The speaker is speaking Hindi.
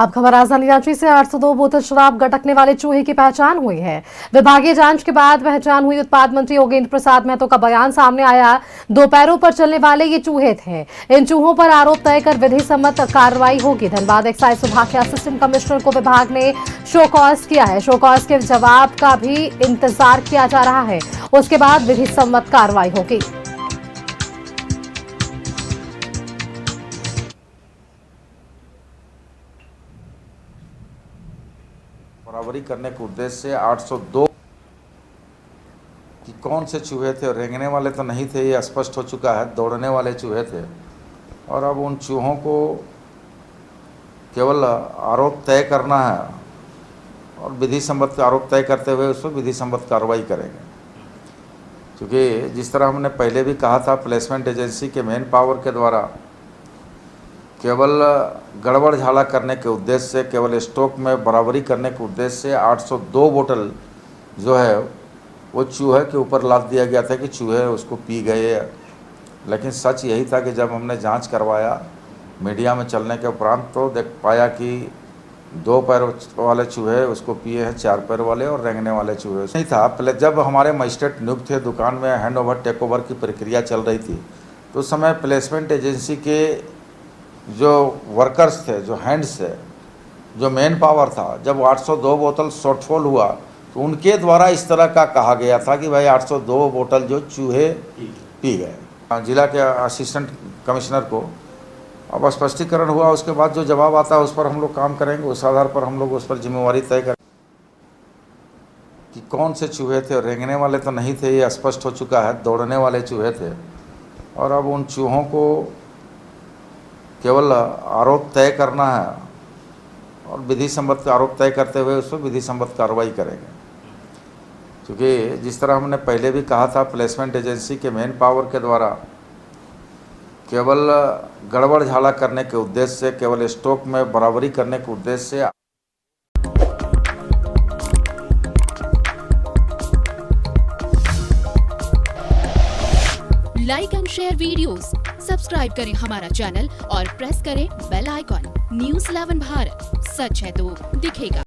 अब खबर राजधानी रांची से 802 बोतल शराब गटकने वाले चूहे की पहचान हुई है। विभागीय जांच के बाद पहचान हुई। उत्पाद मंत्री योगेंद्र प्रसाद महतो का बयान सामने आया। दो पैरों पर चलने वाले ये चूहे थे। इन चूहों पर आरोप तय कर विधि सम्मत कार्रवाई होगी। धनबाद एक्साइज विभाग के असिस्टेंट कमिश्नर को विभाग ने शो कॉज किया है। शो कॉज के जवाब का भी इंतजार किया जा रहा है। उसके बाद विधि सम्मत कार्रवाई होगी। बराबरी करने के उद्देश्य से 802 कि कौन से चूहे थे, रेंगने वाले तो नहीं थे, ये स्पष्ट हो चुका है, दौड़ने वाले चूहे थे। और अब उन चूहों को केवल आरोप तय करना है और विधि सम्मत आरोप तय करते हुए उस पर विधि सम्मत कार्रवाई करेंगे। क्योंकि जिस तरह हमने पहले भी कहा था, प्लेसमेंट एजेंसी के मैन पावर के द्वारा केवल गड़बड़ झाला करने के उद्देश्य से, केवल स्टॉक में बराबरी करने के उद्देश्य से 802 बोतल जो है वो चूहे के ऊपर लाद दिया गया था कि चूहे उसको पी गए। लेकिन सच यही था कि जब हमने जांच करवाया मीडिया में चलने के उपरांत, तो देख पाया कि 2 पैर वाले चूहे उसको पिए हैं, 4 पैर वाले और रेंगने वाले चूहे नहीं था। पहले जब हमारे मजिस्ट्रेट नियुक्त थे, दुकान में हैंड ओवर टेक ओवर की प्रक्रिया चल रही थी, तो उस समय प्लेसमेंट एजेंसी के जो वर्कर्स थे, जो हैंड्स थे, जो मैन पावर था, जब 802 बोतल शॉर्टफॉल हुआ तो उनके द्वारा इस तरह का कहा गया था कि भाई 802 बोतल जो चूहे पी गए। जिला के असिस्टेंट कमिश्नर को अब स्पष्टीकरण हुआ, उसके बाद जो जवाब आता है उस पर हम लोग काम करेंगे। उस आधार पर हम लोग उस पर जिम्मेवारी तय करें कि कौन से चूहे थे, रेंगने वाले तो नहीं थे, ये स्पष्ट हो चुका है, दौड़ने वाले चूहे थे। और अब उन चूहों को केवल आरोप तय करना है और विधि सम्मत आरोप तय करते हुए उस पर विधि सम्मत कार्रवाई करेंगे। क्योंकि जिस तरह हमने पहले भी कहा था, प्लेसमेंट एजेंसी के मैन पावर के द्वारा केवल गड़बड़ झाला करने के उद्देश्य से, केवल स्टॉक में बराबरी करने के उद्देश्य से like and share videos, subscribe करें हमारा चैनल और प्रेस करें बेल आइकॉन। न्यूज़ 11 भारत, सच है तो दिखेगा।